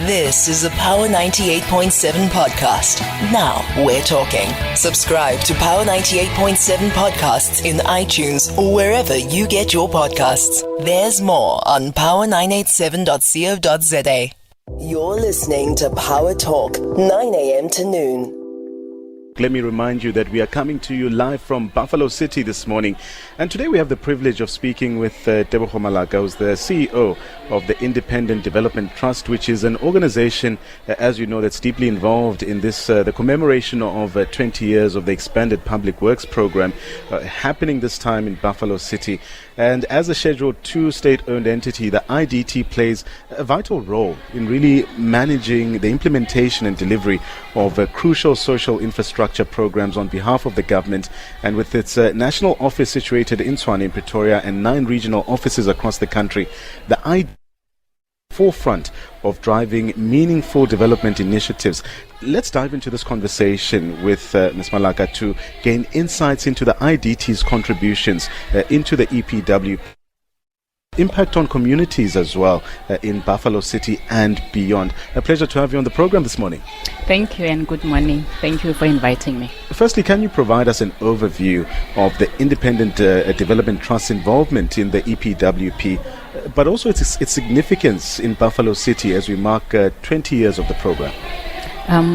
This is a Power 98.7 podcast. Now we're talking. Subscribe to Power 98.7 podcasts in iTunes or wherever you get your podcasts. There's more on power987.co.za. You're listening to Power Talk, 9 a.m. to noon. Let me remind you that we are coming to you live from Buffalo City this morning. And today we have the privilege of speaking with Tebogo Malaka, who's the CEO of the Independent Development Trust, which is an organization, as you know, that's deeply involved in this, the commemoration of 20 years of the expanded public works program happening this time in Buffalo City. And as a Schedule 2 state-owned entity, the IDT plays a vital role in really managing the implementation and delivery of crucial social infrastructure programs on behalf of the government. And with its national office situated in Tshwane in Pretoria and 9 regional offices across the country, the IDT forefront of driving meaningful development initiatives. Let's dive into this conversation with Ms. Malaka to gain insights into the IDT's contributions into the EPWP, impact on communities as well in Buffalo City and beyond. A pleasure to have you on the program this morning. Thank you and good morning. Thank you for inviting me. Firstly, can you provide us an overview of the Independent Development Trust's involvement in the EPWP, but also its significance in Buffalo City as we mark 20 years of the program?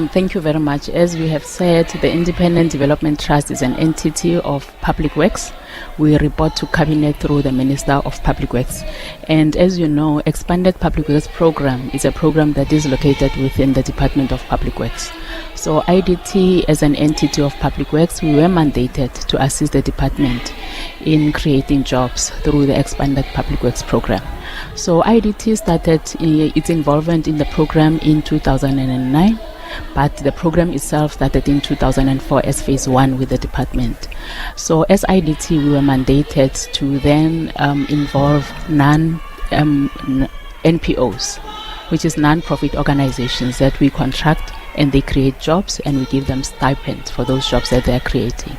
Thank you very much. As we have said, the Independent Development Trust is an entity of public works. We report to Cabinet through the Minister of Public Works. And as you know, Expanded Public Works Program is a program that is located within the Department of Public Works. So IDT, as an entity of public works, we were mandated to assist the department in creating jobs through the Expanded Public Works Program. So IDT started its involvement in the program in 2009. But the program itself started in 2004 as phase 1 with the department. So as IDT, we were mandated to then involve NPOs, which is non-profit organizations that we contract, and they create jobs and we give them stipends for those jobs that they are creating.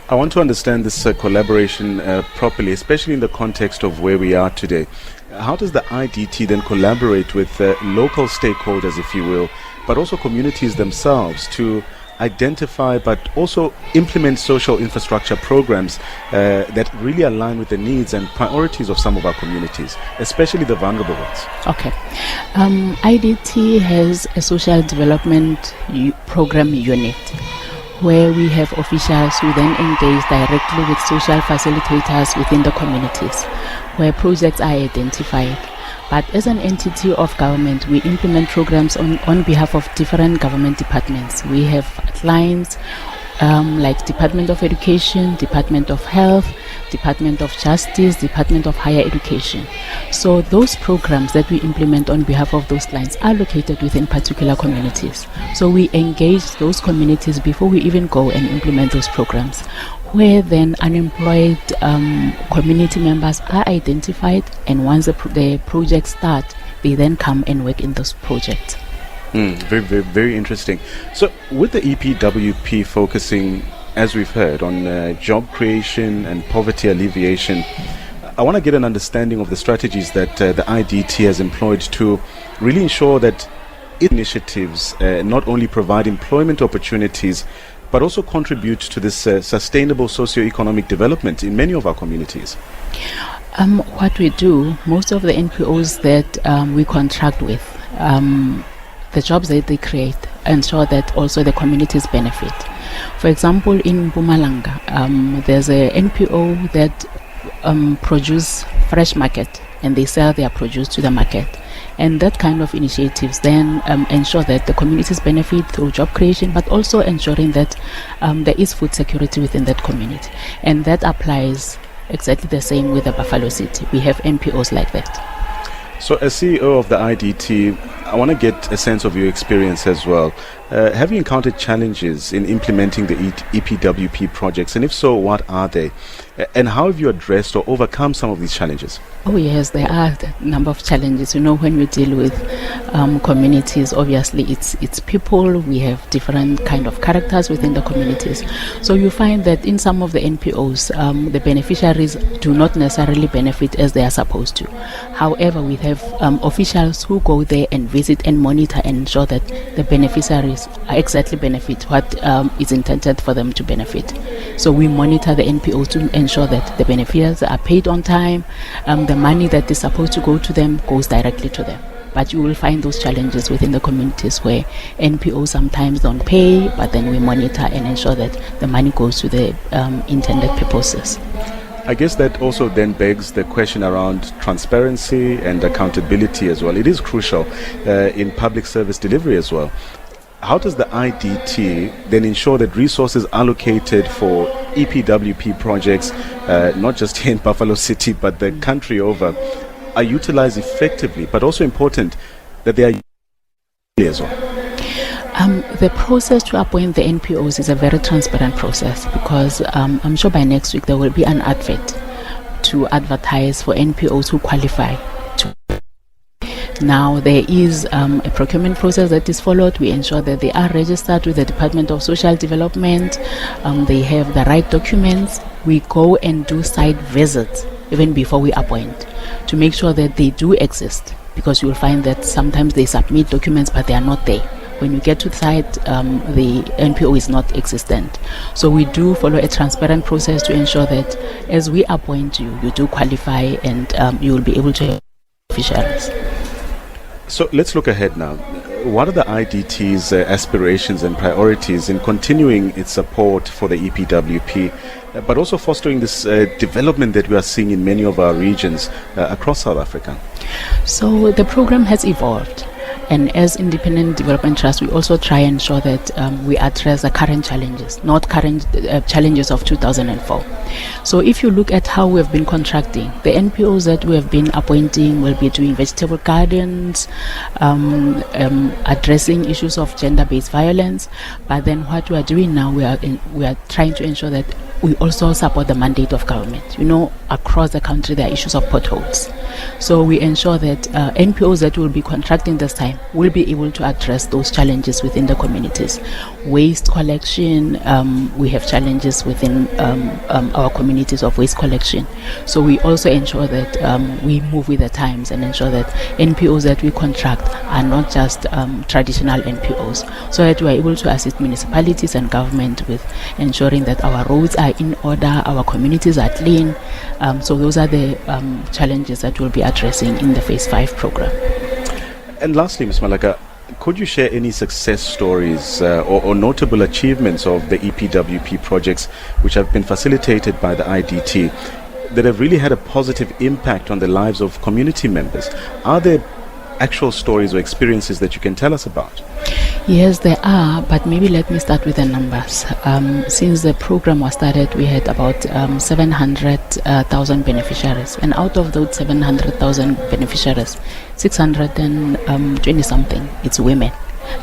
I want to understand this collaboration properly, especially in the context of where we are today. How does the IDT then collaborate with local stakeholders, if you will, but also communities themselves to identify but also implement social infrastructure programs that really align with the needs and priorities of some of our communities, especially the vulnerable ones? Okay. IDT has a social development program unit where we have officials who then engage directly with social facilitators within the communities where projects are identified. But as an entity of government, we implement programs on behalf of different government departments. We have clients like Department of Education, Department of Health, Department of Justice, Department of Higher Education. So those programs that we implement on behalf of those clients are located within particular communities. So we engage those communities before we even go and implement those programs, where then unemployed community members are identified, and once the projects start, they then come and work in those projects. Very, very, very interesting. So with the EPWP focusing, as we've heard, on job creation and poverty alleviation, I want to get an understanding of the strategies that the IDT has employed to really ensure that initiatives not only provide employment opportunities but also contribute to this sustainable socio-economic development in many of our communities. What we do, most of the NPOs that we contract with, the jobs that they create ensure that also the communities benefit. For example, in Mpumalanga, there's a NPO that produce fresh market and they sell their produce to the market. And that kind of initiatives then ensure that the communities benefit through job creation, but also ensuring that there is food security within that community. And that applies exactly the same with the Buffalo City. We have NPOs like that. So as CEO of the IDT, I want to get a sense of your experience as well. Have you encountered challenges in implementing the EPWP projects? And if so, what are they? And how have you addressed or overcome some of these challenges? Oh yes, there are a number of challenges. When you deal with communities, obviously it's people. We have different kind of characters within the communities. So you find that in some of the NPOs, the beneficiaries do not necessarily benefit as they are supposed to. However, we have officials who go there and visit and monitor and ensure that the beneficiaries exactly benefit what is intended for them to benefit. So we monitor the NPOs to ensure that the beneficiaries are paid on time. The money that is supposed to go to them goes directly to them. But you will find those challenges within the communities where NPOs sometimes don't pay, but then we monitor and ensure that the money goes to the intended purposes. I guess that also then begs the question around transparency and accountability as well. It is crucial in public service delivery as well. How does the IDT then ensure that resources allocated for EPWP projects, not just here in Buffalo City, but the country over, are utilized effectively, but also important that they are as well? The process to appoint the NPOs is a very transparent process because I'm sure by next week there will be an advert to advertise for NPOs who qualify. Now there is a procurement process that is followed. We ensure that they are registered with the Department of Social Development. They have the right documents. We go and do site visits even before we appoint to make sure that they do exist, because you will find that sometimes they submit documents but they are not there. When you get to the site, the NPO is not existent. So we do follow a transparent process to ensure that as we appoint you, you do qualify and you will be able to have officials. So let's look ahead now. What are the IDT's aspirations and priorities in continuing its support for the EPWP, but also fostering this development that we are seeing in many of our regions across South Africa? So the program has evolved. And as Independent Development Trust, we also try and ensure that we address the current challenges, not current challenges of 2004. So if you look at how we have been contracting, the NPOs that we have been appointing will be doing vegetable gardens, addressing issues of gender-based violence. But then what we are doing now, we are trying to ensure that we also support the mandate of government. Across the country there are issues of potholes. So we ensure that NPOs that will be contracting this time will be able to address those challenges within the communities. Waste collection, we have challenges within our communities of waste collection. So we also ensure that we move with the times and ensure that NPOs that we contract are not just traditional NPOs, so that we are able to assist municipalities and government with ensuring that our roads are in order, our communities are clean. So those are the challenges that we'll be addressing in the Phase 5 program. And lastly, Ms. Malaka, could you share any success stories or notable achievements of the EPWP projects which have been facilitated by the IDT that have really had a positive impact on the lives of community members? Are there actual stories or experiences that you can tell us about? Yes, there are, but maybe let me start with the numbers. Since the program was started, we had about 700,000 beneficiaries, and out of those 700,000 beneficiaries, 620 something, it's women.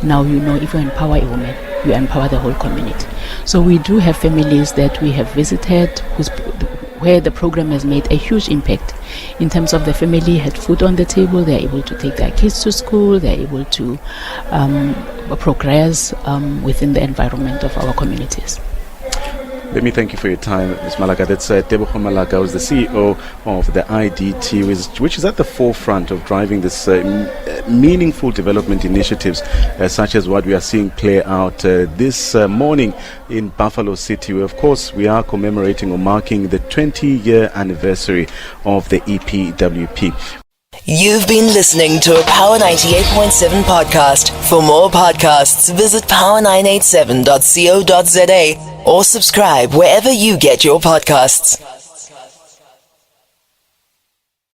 Now, if you empower a woman, you empower the whole community. So we do have families that we have visited where the program has made a huge impact in terms of the family had food on the table, they're able to take their kids to school, they're able to progress within the environment of our communities. Let me thank you for your time, Ms. Malaka. That's Tebogo Malaka, who's the CEO of the IDT, which is at the forefront of driving this meaningful development initiatives, such as what we are seeing play out this morning in Buffalo City, where, of course, we are commemorating or marking the 20-year anniversary of the EPWP. You've been listening to a Power 98.7 podcast. For more podcasts, visit power987.co.za or subscribe wherever you get your podcasts.